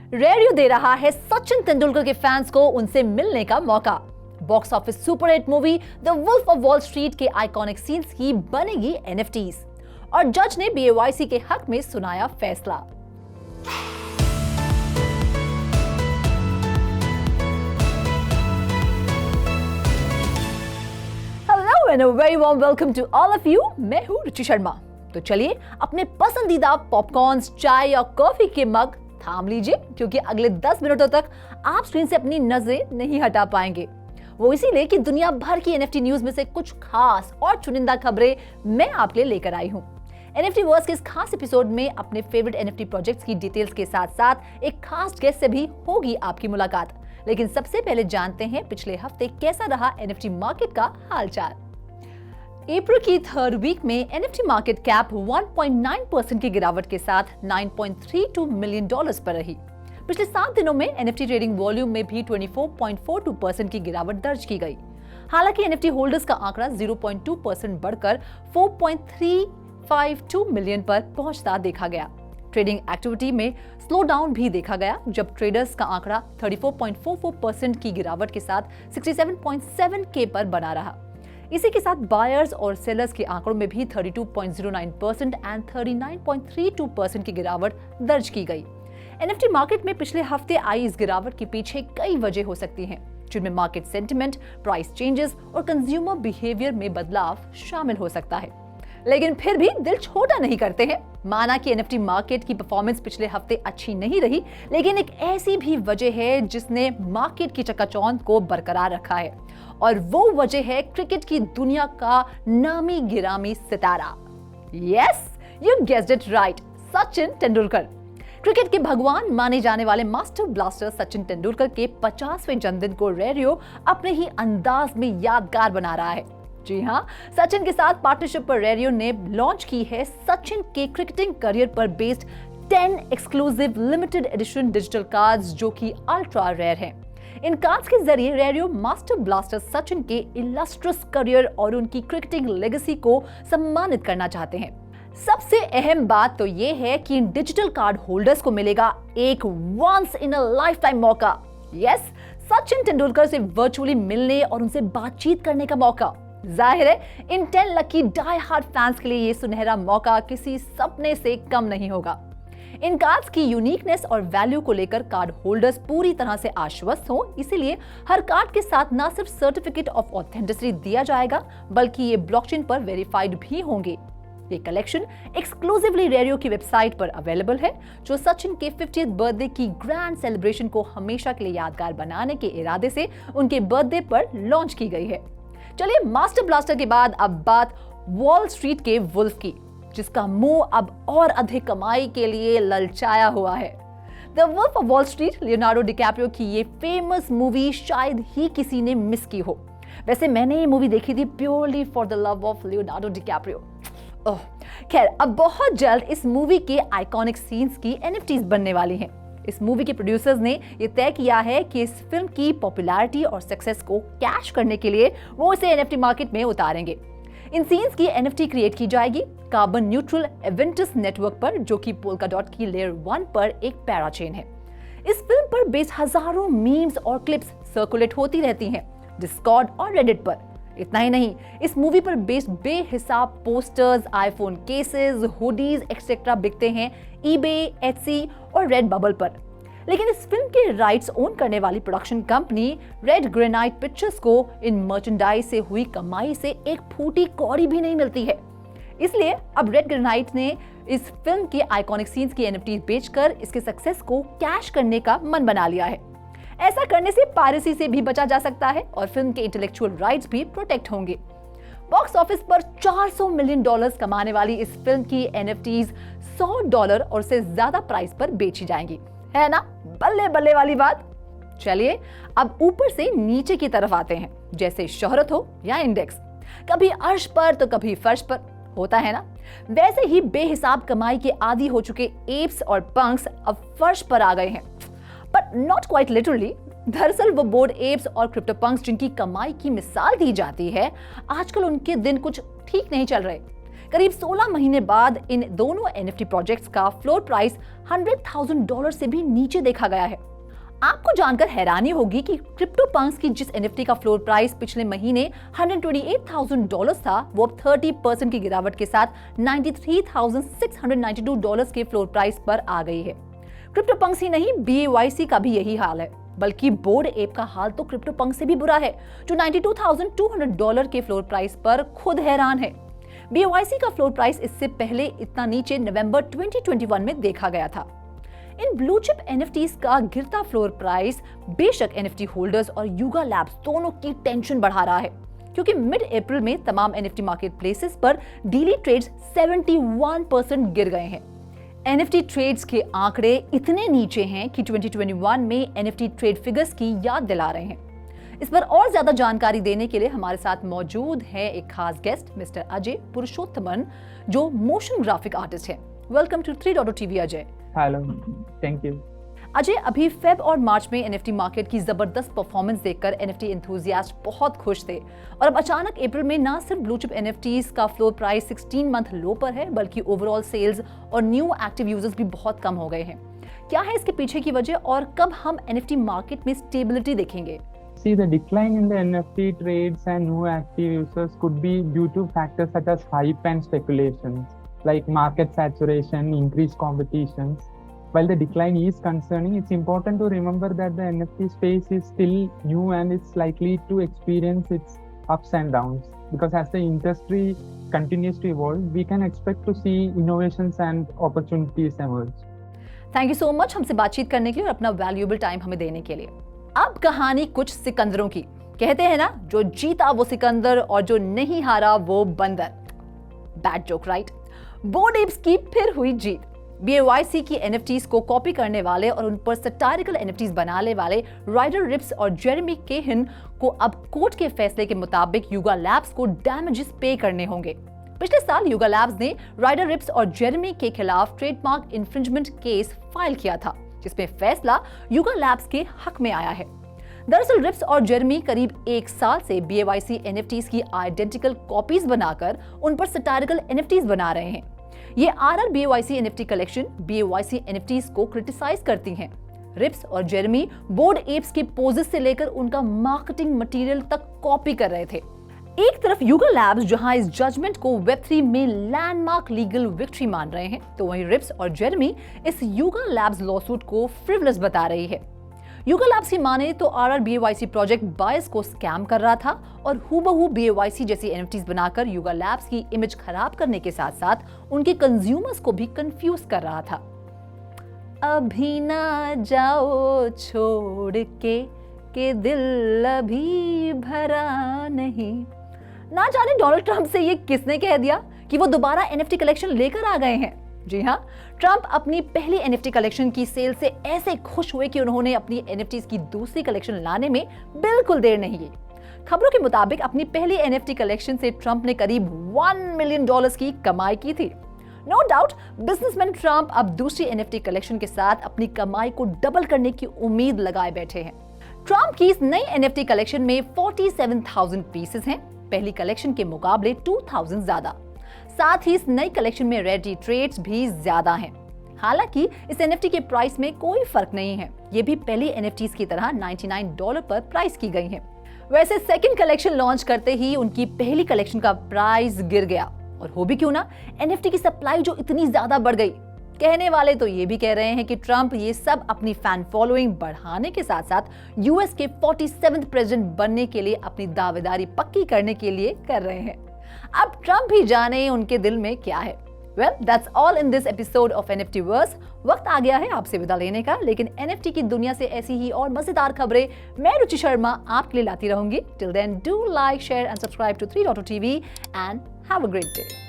Radio दे रहा है सचिन तेंदुलकर के फैंस को उनसे मिलने का मौका। Box office superhit movie the Wolf of Wall Street के आइकॉनिक सीन्स की बनेगी एनएफटीज और जज ने बीएवाईसी के हक में सुनाया फैसला। Hello and a very warm welcome to all of you. मैं हूं रुचि शर्मा। तो चलिए अपने पसंदीदा पॉपकॉर्न्स, चाय या कॉफी के मग थाम लीजिए, क्योंकि अगले 10 मिनटों तक आप स्क्रीन से अपनी नजरें नहीं हटा पाएंगे। वो इसीलिए कि दुनिया भर की एनएफटी न्यूज में से कुछ खास और चुनिंदा खबरें मैं आपके लिए लेकर आई हूँ। एनएफटी वर्स के इस खास एपिसोड में अपने फेवरेट एनएफटी प्रोजेक्ट्स की डिटेल्स के साथ साथ एक खास गेस्ट से भी होगी आपकी मुलाकात। लेकिन सबसे पहले जानते हैं पिछले हफ्ते कैसा रहा एनएफटी मार्केट का हालचाल। अप्रैल की थर्ड वीक में एनएफटी मार्केट कैप 1.9% की गिरावट के साथ $9.32 मिलियन पर रही। पिछले 7 दिनों में एनएफटी ट्रेडिंग वॉल्यूम में भी 24.42% की गिरावट दर्ज की गई। हालांकि एनएफटी होल्डर्स का आंकड़ा 0.2% बढ़कर 4.352 मिलियन पर पहुंचता देखा गया। ट्रेडिंग एक्टिविटी में स्लो डाउन भी देखा गया, जब ट्रेडर्स का आंकड़ा 34.44% की गिरावट के साथ 67.7K पर बना रहा। इसी के साथ बायर्स और सेलर्स के आंकड़ों में भी 32.09% एंड 39.32% की गिरावट दर्ज की गई। एनएफटी मार्केट में पिछले हफ्ते आई इस गिरावट के पीछे कई वजह हो सकती हैं, जिनमें मार्केट सेंटिमेंट, प्राइस चेंजेस और कंज्यूमर बिहेवियर में बदलाव शामिल हो सकता है। लेकिन फिर भी दिल छोटा नहीं करते हैं। माना कि एनएफटी मार्केट की परफॉर्मेंस पिछले हफ्ते अच्छी नहीं रही, लेकिन एक ऐसी भी वजह है जिसने मार्केट की चकाचौंध को बरकरार रखा है, और वो वजह है क्रिकेट की दुनिया का नामी गिरामी सितारा। Yes, you guessed it right, Sachin Tendulkar. Cricket के भगवान माने जाने वाले मास्टर ब्लास्टर सचिन तेंदुलकर के 50वें जन्मदिन को रेडियो अपने ही अंदाज में यादगार बना रहा है। जी हाँ, सचिन के साथ पार्टनरशिप पर रेडियो ने लॉन्च की है सचिन के क्रिकेटिंग करियर पर based 10 exclusive limited edition digital cards, जो कि अल्ट्रा रेयर हैं। इन कार्ड्स के जरिए रेडियो मास्टर ब्लास्टर सचिन के इलस्ट्रस करियर और उनकी क्रिकेटिंग लेगेसी को सम्मानित करना चाहते हैं। सबसे अहम बात तो ये है कि इन डिजिटल कार्ड होल्डर्स को मिलेगा एक once in a lifetime मौका। यस, सचिन तेंदुलकर से वर्चुअली मिलने और उनसे बातचीत करने का मौका। जाहिर है इन 10 लकी डाई हार्ड फैंस के लिए ये सुनहरा मौका किसी सपने से कम नहीं होगा। इन कार्ड्स की यूनिकनेस और वैल्यू को लेकर कार्ड होल्डर्स पूरी तरह से आश्वस्त हों, इसीलिए हर कार्ड के साथ न सिर्फ सर्टिफिकेट ऑफ ऑथेंटिसिटी दिया जाएगा, बल्कि ये ब्लॉकचेन पर वेरीफाइड भी होंगे। ये कलेक्शन एक्सक्लूसिवली रेडियो की वेबसाइट पर अवेलेबल है, जो सचिन के 50th बर्थडे की ग्रैंड सेलिब्रेशन को हमेशा के लिए यादगार बनाने के इरादे से उनके बर्थडे पर लॉन्च की गई है। चलिए, मास्टर ब्लास्टर के बाद अब बात वॉल स्ट्रीट के वुल्फ की, जिसका मुंह अब और अधिक कमाई के लिए ललचाया हुआ है। The Wolf of Wall Street Leonardo DiCaprio की ये फेमस मूवी शायद ही किसी ने मिस की हो। वैसे मैंने ये मूवी देखी थी purely for the love of Leonardo DiCaprio. खैर, अब बहुत जल्द इस मूवी के आइकॉनिक सीन्स की एनएफटीज बनने वाली हैं। इस मूवी के प्रोड्यूसर्स ने ये तय किया है कि इस फिल्म की पॉपुलैरिटी और सक्सेस को कैश करने के लिए वो इसे एनएफटी मार्केट में उतारेंगे। इन सीन्स की एनएफटी क्रिएट की जाएगी कार्बन न्यूट्रल एवेंटस नेटवर्क पर, जो कि पोल्काडॉट की लेयर 1 पर एक पैराचेन है। इस फिल्म पर बेस्ड हजारों मीम्स और क्लिप्स सर्कुलेट होती रहती हैं डिस्कॉर्ड और रेडिट पर। इतना ही नहीं, इस मूवी पर बेस्ड बेहिसाब posters, iPhone cases, hoodies etcetera बिकते हैं ईबे, एटसी और रेड बबल पर। लेकिन इस फिल्म के राइट्स ओन करने वाली production company Red Granite Pictures को इन मर्चेंडाइज से हुई कमाई से एक फूटी कौड़ी भी नहीं मिलती है। इसलिए अब रेड ग्रेनाइट ने इस फिल्म के आइकॉनिक सीन्स की एनएफटी बेचकर इसके सक्सेस को कैश करने का मन बना लिया है। ऐसा करने से पायरेसी से भी बचा जा सकता है और फिल्म के इंटेलेक्चुअल राइट्स भी प्रोटेक्ट होंगे। बॉक्स ऑफिस पर $400 मिलियन कमाने वाली इस फिल्म की एनएफटीज $100 और से ज्यादा प्राइस पर बेची जाएंगी। है ना बल्ले बल्ले वाली बात। चलिए अब ऊपर से नीचे की तरफ आते हैं। जैसे शोहरत हो या इंडेक्स, कभी अर्श पर तो कभी फर्श पर, होता है ना। वैसे ही बेहिसाब कमाई के आदी हो चुके एप्स और पंक्स अब फर्श पर आ गए हैं, बट नॉट क्वाइट लिटरली। दरअसल वो बोर्ड एप्स और क्रिप्टोपंक्स जिनकी कमाई की मिसाल दी जाती है, आजकल उनके दिन कुछ ठीक नहीं चल रहे। करीब 16 महीने बाद इन दोनों NFT प्रोजेक्ट्स का फ्लोर प्राइस $100,000 से भी नीचे देखा गया है। आपको जानकर हैरानी होगी कि CryptoPunks की जिस NFT का फ्लोर प्राइस पिछले महीने $128,000 था, वो अब 30% की गिरावट के साथ $93,692 के फ्लोर प्राइस पर आ गई है। CryptoPunks ही नहीं, BAYC का भी यही हाल है। बल्कि बोर्ड एप का हाल तो CryptoPunks से भी बुरा है, जो $92,200 के फ्लोर प्राइस पर खुद हैरान है। BAYC का फ्लोर प्राइस इससे पहले इतना नीचे नवंबर 2021 में देखा गया था। इन ब्लू चिप NFTs का गिरता फ्लोर प्राइस बेशक NFT होल्डर्स और युगा लैब्स दोनों की टेंशन बढ़ा रहा है, क्योंकि मिड अप्रैल में तमाम NFT मार्केट प्लेसेस पर डेली ट्रेड्स 71% गिर गए हैं। NFT ट्रेड्स के आंकड़े इतने नीचे हैं कि 2021 में NFT ट्रेड फिगर्स की याद दिला रहे हैं। इस पर और ज्यादा जानकारी देने के लिए हमारे साथ मौजूद है एक खास गेस्ट, मिस्टर अजय पुरुषोत्तमन, जो मोशन ग्राफिक आर्टिस्ट है। Welcome to 3.0 TV Ajay. Hello, thank you. Ajay, अभी फेब और मार्च में NFT मार्केट की जबरदस्त परफॉर्मेंस देखकर NFT एंथुसियास्ट बहुत खुश थे, और अब अचानक अप्रैल में ना सिर्फ ब्लू चिप NFTs का फ्लोर प्राइस 16 मंथ लो पर है, बल्कि ओवरऑल सेल्स और न्यू एक्टिव यूजर्स भी बहुत कम हो गए हैं। क्या है इसके पीछे की वजह और कब हम NFT मार्केट में स्टेबिलिटी देखेंगे? See, the decline in the NFT trades and new active users could be due to factors such as hype and speculations, like market saturation, increased competitions. While the decline is concerning, it's important to remember that the NFT space is still new and it's likely to experience its ups and downs. Because as the industry continues to evolve, we can expect to see innovations and opportunities emerge. Thank you so much हमसे बातचीत करने के लिए और अपना valuable time हमें देने के लिए। अब कहानी कुछ सिकंदरों की। कहते हैं ना, जो जीता वो सिकंदर और जो नहीं हारा वो बंदर। Bad joke, right? Board apps की फिर हुई जीत। BAYC की NFTs को कॉपी करने वाले और उन पर सटारिकल NFTs बनाने वाले राइडर रिप्स और जेरेमी केहिन को अब कोर्ट के फैसले के मुताबिक युगा लैब्स को डैमेजेस पे करने होंगे। पिछले साल युगा लैब्स ने राइडर रिप्स और जेरेमी के खिलाफ ट्रेडमार्क इंफ्रिंजमेंट केस फाइल किया था, जिसमें फैसला युगा लैब्स के हक में आया है। दरअसल रिप्स और जेरेमी करीब 1 साल से BAYC NFTs की आइडेंटिकल कॉपीज बनाकर उन पर सटारिकल NFTs बना रहे हैं। ये RR BAYC NFT collection BAYC NFTs को क्रिटिसाइज करती हैं। रिप्स और जेरेमी बोर्ड एप्स के पोजेस से लेकर उनका मार्केटिंग मटेरियल तक कॉपी कर रहे थे। एक तरफ युगा लैब्स जहां इस जजमेंट को Web3 में लैंडमार्क लीगल विक्ट्री मान रहे हैं, तो वहीं रिप्स और जेरेमी इस युगा लैब्स लॉसूट को फ्रिवलेस बता रही है। युगा लैब्स की माने तो RR BAYC प्रोजेक्ट बायर्स को स्कैम कर रहा था और हूबहू BAYC जैसी NFTs बनाकर युगा लैब्स की इमेज खराब करने के साथ साथ उनके कंज्यूमर्स को भी कंफ्यूज कर रहा था। अभी ना जाओ छोड़ के दिल अभी भरा नहीं। ना जाने डोनाल्ड ट्रंप से ये किसने कह दिया कि वो दोबारा NFT कलेक्शन लेकर आ गए हैं। जी हाँ, ट्रंप अपनी पहली NFT कलेक्शन की सेल से ऐसे खुश हुए कि उन्होंने अपनी NFTs की दूसरी कलेक्शन लाने में बिल्कुल देर नहीं की। खबरों के मुताबिक अपनी पहली NFT कलेक्शन से ट्रंप ने करीब $1 मिलियन की कमाई की थी। नो डाउट बिजनेसमैन ट्रंप अब दूसरी NFT कलेक्शन के साथ अपनी कमाई को डबल करने की उम्मीद लगाए बैठे हैं। ट्रंप की इस नई NFT कलेक्शन में 47,000 पीसेस हैं, पहली कलेक्शन के मुकाबले 2,000 ज्यादा। साथ ही इस नई कलेक्शन में रेयरिटी ट्रेड्स भी ज्यादा हैं। हालांकि इस NFT के प्राइस में कोई फर्क नहीं है, ये भी पहली NFTs की तरह $99 पर प्राइस की गई हैं। वैसे सेकंड कलेक्शन लॉन्च करते ही उनकी पहली कलेक्शन का प्राइस गिर गया, और हो भी क्यों ना, NFT की सप्लाई जो इतनी ज्यादा बढ़ गई। कहने वाले तो ये भी कह रहे हैं कि ट्रंप ये सब अपनी फैन फॉलोइंग बढ़ाने के साथ साथ US के 47वें प्रेसिडेंट बनने के लिए अपनी दावेदारी पक्की करने के लिए कर रहे हैं। अब ट्रंप ही जाने उनके दिल में क्या है। Well, that's all in this episode of NFTverse. वक्त आ गया है आपसे विदा लेने का, लेकिन NFT की दुनिया से ऐसी ही और मजेदार खबरें मैं रुचि शर्मा आपके लिए लाती रहूंगी। Till then, do like, share and subscribe to 3.0 TV and have a great day.